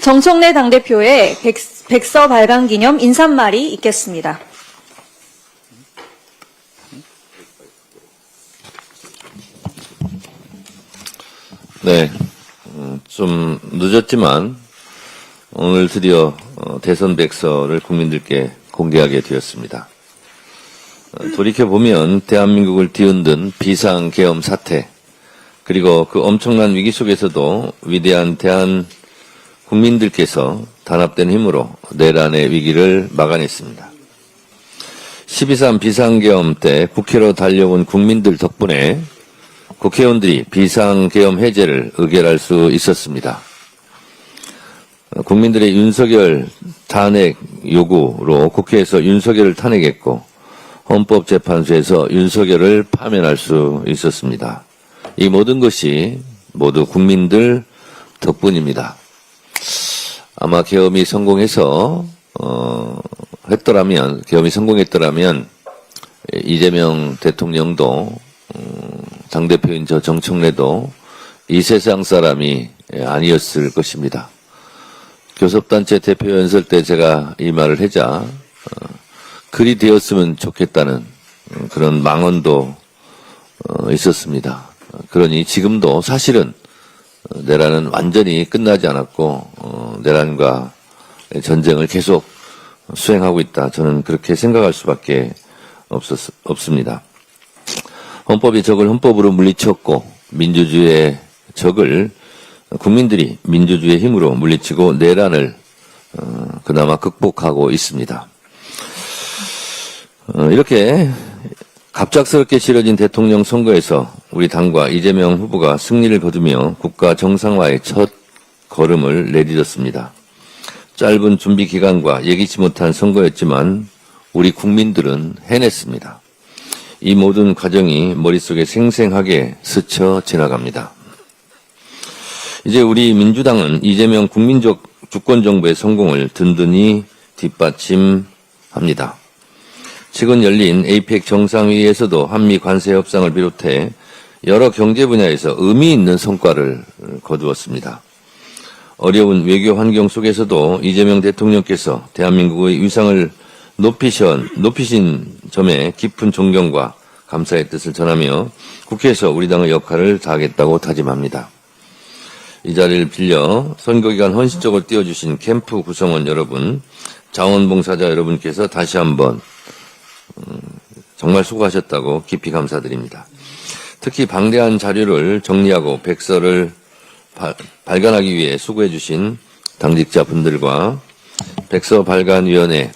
정청래 당대표의 백서 발간 기념 인사말이 있겠습니다. 네, 좀 늦었지만 오늘 드디어 대선 백서를 국민들께 공개하게 되었습니다. 돌이켜보면 대한민국을 뒤흔든 비상계엄 사태, 그리고 그 엄청난 위기 속에서도 위대한 대한 국민들께서 단합된 힘으로 내란의 위기를 막아냈습니다. 12.3 비상계엄 때 국회로 달려온 국민들 덕분에 국회의원들이 비상계엄 해제를 의결할 수 있었습니다. 국민들의 윤석열 탄핵 요구로 국회에서 윤석열을 탄핵했고 헌법재판소에서 윤석열을 파면할 수 있었습니다. 이 모든 것이 모두 국민들 덕분입니다. 아마 계엄이 성공했더라면 이재명 대통령도 당대표인 저 정청래도 이 세상 사람이 아니었을 것입니다. 교섭단체 대표 연설 때 제가 이 말을 하자 그리 되었으면 좋겠다는 그런 망언도 있었습니다. 그러니 지금도 사실은 내란은 완전히 끝나지 않았고 내란과 전쟁을 계속 수행하고 있다. 저는 그렇게 생각할 수밖에 없습니다. 헌법이 적을 헌법으로 물리쳤고 민주주의의 적을 국민들이 민주주의의 힘으로 물리치고 내란을 그나마 극복하고 있습니다. 이렇게 갑작스럽게 치러진 대통령 선거에서 우리 당과 이재명 후보가 승리를 거두며 국가 정상화의 첫 걸음을 내딛었습니다. 짧은 준비 기간과 예기치 못한 선거였지만 우리 국민들은 해냈습니다. 이 모든 과정이 머릿속에 생생하게 스쳐 지나갑니다. 이제 우리 민주당은 이재명 국민적 주권정부의 성공을 든든히 뒷받침합니다. 최근 열린 APEC 정상회의에서도 한미 관세 협상을 비롯해 여러 경제 분야에서 의미 있는 성과를 거두었습니다. 어려운 외교 환경 속에서도 이재명 대통령께서 대한민국의 위상을 높이신 점에 깊은 존경과 감사의 뜻을 전하며 국회에서 우리 당의 역할을 다하겠다고 다짐합니다. 이 자리를 빌려 선거기간 헌신적으로 띄워주신 캠프 구성원 여러분, 자원봉사자 여러분께서 다시 한번 정말 수고하셨다고 깊이 감사드립니다. 특히 방대한 자료를 정리하고 백서를 발간하기 위해 수고해 주신 당직자분들과 백서 발간위원회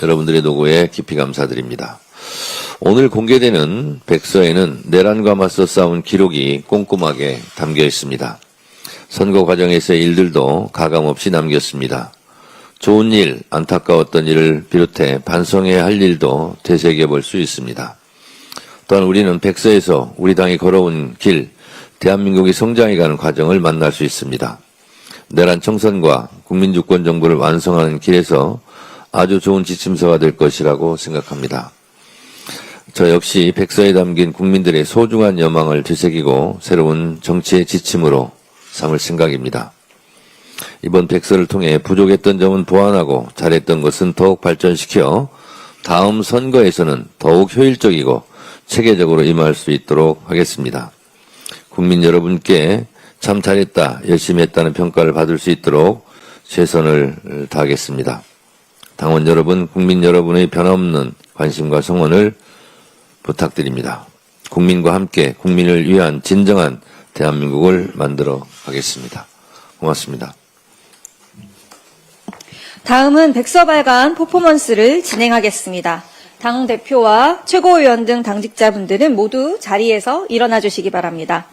여러분들의 노고에 깊이 감사드립니다. 오늘 공개되는 백서에는 내란과 맞서 싸운 기록이 꼼꼼하게 담겨 있습니다. 선거 과정에서의 일들도 가감없이 남겼습니다. 좋은 일, 안타까웠던 일을 비롯해 반성해야 할 일도 되새겨 볼 수 있습니다. 또한 우리는 백서에서 우리 당이 걸어온 길, 대한민국이 성장해가는 과정을 만날 수 있습니다. 내란 청산과 국민주권 정부를 완성하는 길에서 아주 좋은 지침서가 될 것이라고 생각합니다. 저 역시 백서에 담긴 국민들의 소중한 여망을 되새기고 새로운 정치의 지침으로 삼을 생각입니다. 이번 백서를 통해 부족했던 점은 보완하고 잘했던 것은 더욱 발전시켜 다음 선거에서는 더욱 효율적이고 체계적으로 임할 수 있도록 하겠습니다. 국민 여러분께 참 잘했다, 열심히 했다는 평가를 받을 수 있도록 최선을 다하겠습니다. 당원 여러분, 국민 여러분의 변함없는 관심과 성원을 부탁드립니다. 국민과 함께 국민을 위한 진정한 대한민국을 만들어 가겠습니다. 고맙습니다. 다음은 백서 발간 퍼포먼스를 진행하겠습니다. 당대표와 최고위원 등 당직자분들은 모두 자리에서 일어나 주시기 바랍니다.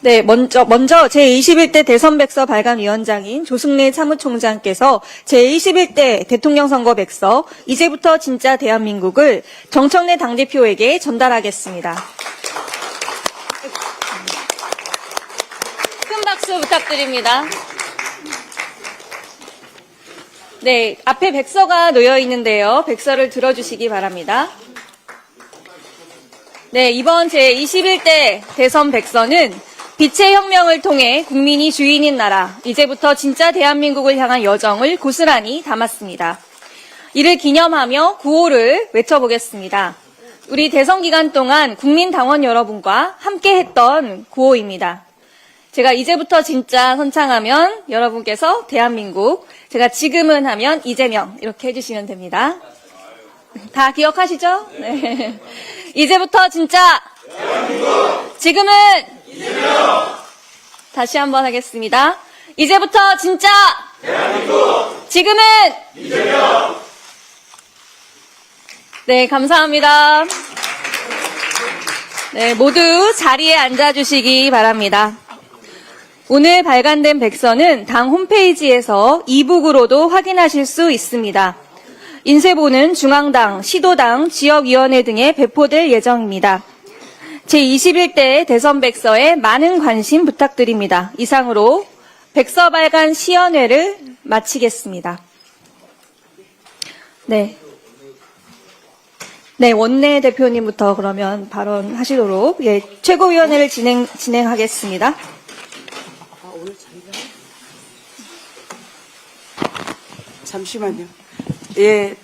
네, 먼저 제21대 대선 백서 발간위원장인 조승래 사무총장께서 제21대 대통령 선거 백서 이제부터 진짜 대한민국을 정청래 당대표에게 전달하겠습니다. 큰 박수 부탁드립니다. 네, 앞에 백서가 놓여 있는데요. 백서를 들어주시기 바랍니다. 네, 이번 제21대 대선 백서는 빛의 혁명을 통해 국민이 주인인 나라, 이제부터 진짜 대한민국을 향한 여정을 고스란히 담았습니다. 이를 기념하며 구호를 외쳐보겠습니다. 우리 대선 기간 동안 국민당원 여러분과 함께했던 구호입니다. 제가 이제부터 진짜 선창하면 여러분께서 대한민국, 제가 지금은 하면 이재명 이렇게 해주시면 됩니다. 다 기억하시죠? 네. 이제부터 진짜 대한민국. 지금은 이재명. 다시 한번 하겠습니다. 이제부터 진짜 대한민국. 지금은 이재명. 네, 감사합니다. 네, 모두 자리에 앉아주시기 바랍니다. 오늘 발간된 백서는 당 홈페이지에서 이북으로도 확인하실 수 있습니다. 인쇄본은 중앙당, 시도당, 지역위원회 등에 배포될 예정입니다. 제21대 대선 백서에 많은 관심 부탁드립니다. 이상으로 백서 발간 시연회를 마치겠습니다. 네. 네, 원내대표님부터 그러면 발언하시도록, 예, 최고위원회를 진행하겠습니다. 잠시만요. 예,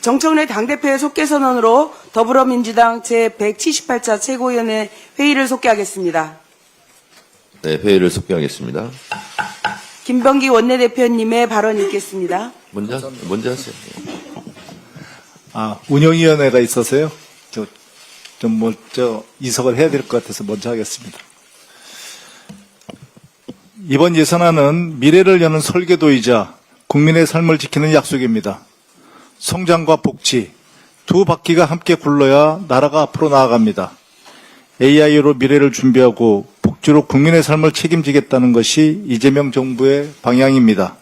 정청래 당대표의 속개 선언으로 더불어민주당 제178차 최고위원회 회의를 속개하겠습니다. 네, 회의를 속개하겠습니다. 김병기 원내대표님의 발언 있겠습니다. 먼저 하세요. 운영위원회가 있어서요. 이석을 해야 될 것 같아서 먼저 하겠습니다. 이번 예산안은 미래를 여는 설계도이자 국민의 삶을 지키는 약속입니다. 성장과 복지, 두 바퀴가 함께 굴러야 나라가 앞으로 나아갑니다. AI로 미래를 준비하고 복지로 국민의 삶을 책임지겠다는 것이 이재명 정부의 방향입니다.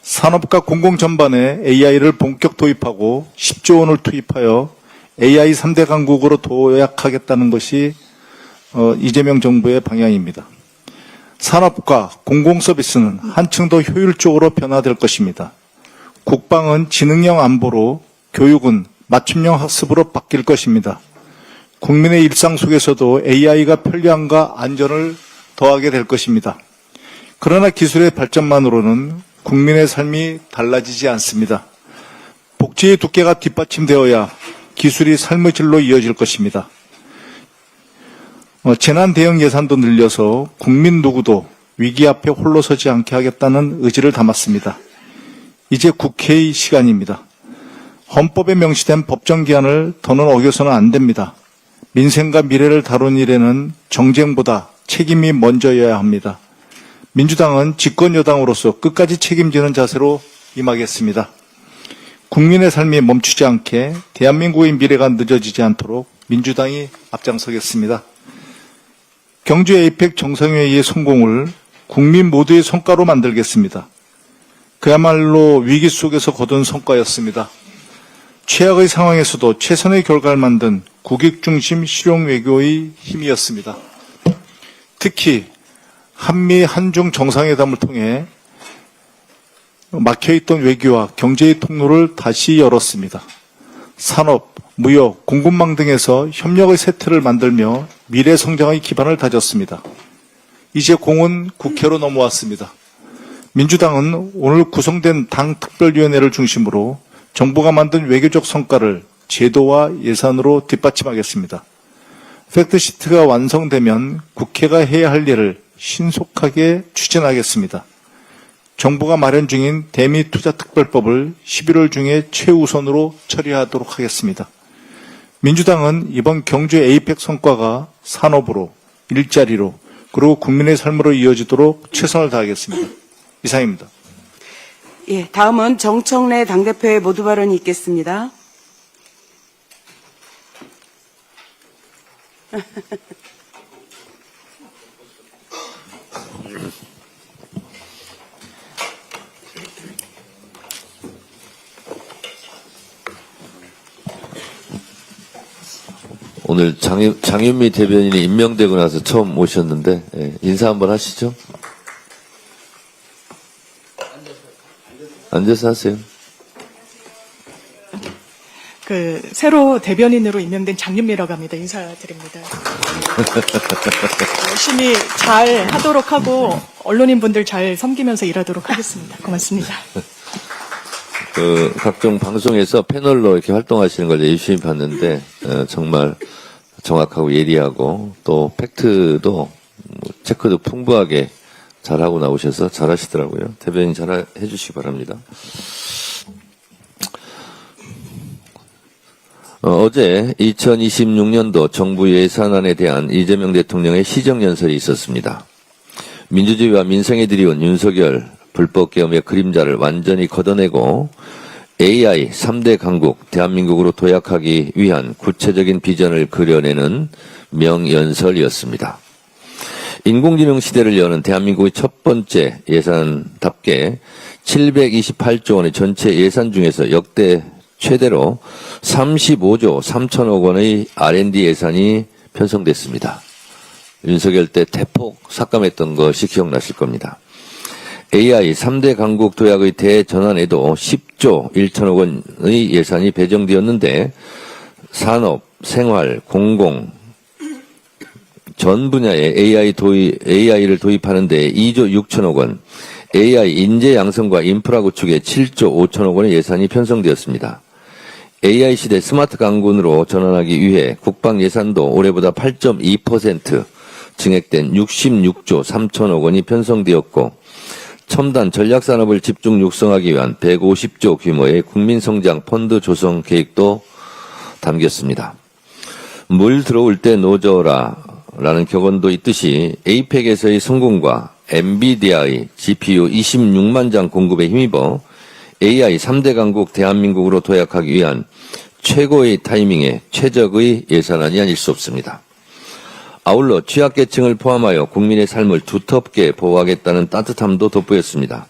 산업과 공공 전반에 AI를 본격 도입하고 10조 원을 투입하여 AI 3대 강국으로 도약하겠다는 것이 이재명 정부의 방향입니다. 산업과 공공 서비스는 한층 더 효율적으로 변화될 것입니다. 국방은 지능형 안보로, 교육은 맞춤형 학습으로 바뀔 것입니다. 국민의 일상 속에서도 AI가 편리함과 안전을 더하게 될 것입니다. 그러나 기술의 발전만으로는 국민의 삶이 달라지지 않습니다. 복지의 두께가 뒷받침되어야 기술이 삶의 질로 이어질 것입니다. 재난 대응 예산도 늘려서 국민 누구도 위기 앞에 홀로 서지 않게 하겠다는 의지를 담았습니다. 이제 국회의 시간입니다. 헌법에 명시된 법정 기한을 더는 어겨서는 안 됩니다. 민생과 미래를 다룬 일에는 정쟁보다 책임이 먼저여야 합니다. 민주당은 집권 여당으로서 끝까지 책임지는 자세로 임하겠습니다. 국민의 삶이 멈추지 않게 대한민국의 미래가 늦어지지 않도록 민주당이 앞장서겠습니다. 경주 에이펙 정상회의의 성공을 국민 모두의 성과로 만들겠습니다. 그야말로 위기 속에서 거둔 성과였습니다. 최악의 상황에서도 최선의 결과를 만든 국익 중심 실용 외교의 힘이었습니다. 특히 한미 한중 정상회담을 통해 막혀있던 외교와 경제의 통로를 다시 열었습니다. 산업, 무역, 공급망 등에서 협력의 세트를 만들며 미래 성장의 기반을 다졌습니다. 이제 공은 국회로 넘어왔습니다. 민주당은 오늘 구성된 당 특별위원회를 중심으로 정부가 만든 외교적 성과를 제도와 예산으로 뒷받침하겠습니다. 팩트시트가 완성되면 국회가 해야 할 일을 신속하게 추진하겠습니다. 정부가 마련 중인 대미투자특별법을 11월 중에 최우선으로 처리하도록 하겠습니다. 민주당은 이번 경주 에이펙 성과가 산업으로, 일자리로, 그리고 국민의 삶으로 이어지도록 최선을 다하겠습니다. 이상입니다. 예, 다음은 정청래 당대표의 모두 발언이 있겠습니다. 오늘 장윤미 대변인이 임명되고 나서 처음 오셨는데, 예, 인사 한번 하시죠. 앉아서 하세요. 새로 대변인으로 임명된 장윤미라고 합니다. 인사드립니다. 열심히 잘 하도록 하고 언론인분들 잘 섬기면서 일하도록 하겠습니다. 고맙습니다. 각종 방송에서 패널로 이렇게 활동하시는 걸 열심히 봤는데, 정말 정확하고 예리하고, 또 팩트도, 체크도 풍부하게 잘하고 나오셔서 잘하시더라고요. 대변인 잘 해주시기 바랍니다. 어제 2026년도 정부 예산안에 대한 이재명 대통령의 시정연설이 있었습니다. 민주주의와 민생에 들이온 윤석열 불법계엄의 그림자를 완전히 걷어내고 AI 3대 강국 대한민국으로 도약하기 위한 구체적인 비전을 그려내는 명연설이었습니다. 인공지능 시대를 여는 대한민국의 첫 번째 예산답게 728조 원의 전체 예산 중에서 역대 최대로 35조 3천억 원의 R&D 예산이 편성됐습니다. 윤석열 때 대폭 삭감했던 것이 기억나실 겁니다. AI 3대 강국 도약의 대전환에도 10조 1천억 원의 예산이 배정되었는데 산업, 생활, 공공 전 분야에 AI를 도입하는 데 2조 6천억 원, AI 인재 양성과 인프라 구축에 7조 5천억 원의 예산이 편성되었습니다. AI 시대 스마트 강군으로 전환하기 위해 국방 예산도 올해보다 8.2% 증액된 66조 3천억 원이 편성되었고 첨단 전략산업을 집중 육성하기 위한 150조 규모의 국민성장 펀드 조성 계획도 담겼습니다. 물 들어올 때 노져라 라는 격언도 있듯이 에이펙에서의 성공과 엔비디아의 GPU 26만 장 공급에 힘입어 AI 3대 강국 대한민국으로 도약하기 위한 최고의 타이밍에 최적의 예산안이 아닐 수 없습니다. 아울러 취약계층을 포함하여 국민의 삶을 두텁게 보호하겠다는 따뜻함도 돋보였습니다.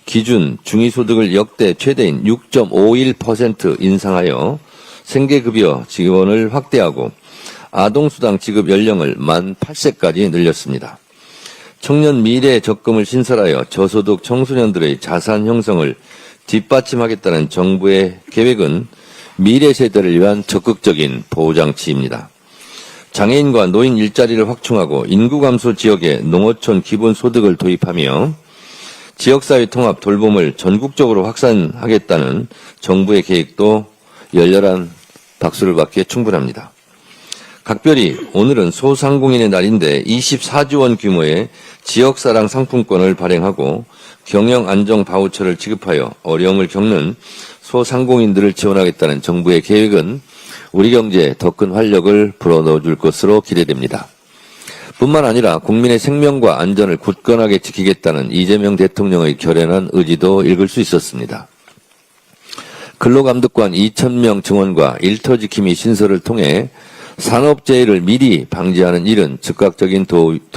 기준 중위소득을 역대 최대인 6.51% 인상하여 생계급여 지원을 확대하고 아동수당 지급 연령을 만 8세까지 늘렸습니다. 청년 미래 적금을 신설하여 저소득 청소년들의 자산 형성을 뒷받침하겠다는 정부의 계획은 미래 세대를 위한 적극적인 보호장치입니다. 장애인과 노인 일자리를 확충하고 인구 감소 지역에 농어촌 기본소득을 도입하며 지역사회 통합 돌봄을 전국적으로 확산하겠다는 정부의 계획도 열렬한 박수를 받기에 충분합니다. 각별히 오늘은 소상공인의 날인데 24조 원 규모의 지역사랑 상품권을 발행하고 경영안정 바우처를 지급하여 어려움을 겪는 소상공인들을 지원하겠다는 정부의 계획은 우리 경제에 더 큰 활력을 불어넣어줄 것으로 기대됩니다. 뿐만 아니라 국민의 생명과 안전을 굳건하게 지키겠다는 이재명 대통령의 결연한 의지도 읽을 수 있었습니다. 근로감독관 2,000명 증원과 일터지킴이 신설을 통해 산업재해를 미리 방지하는 일은 즉각적인 도입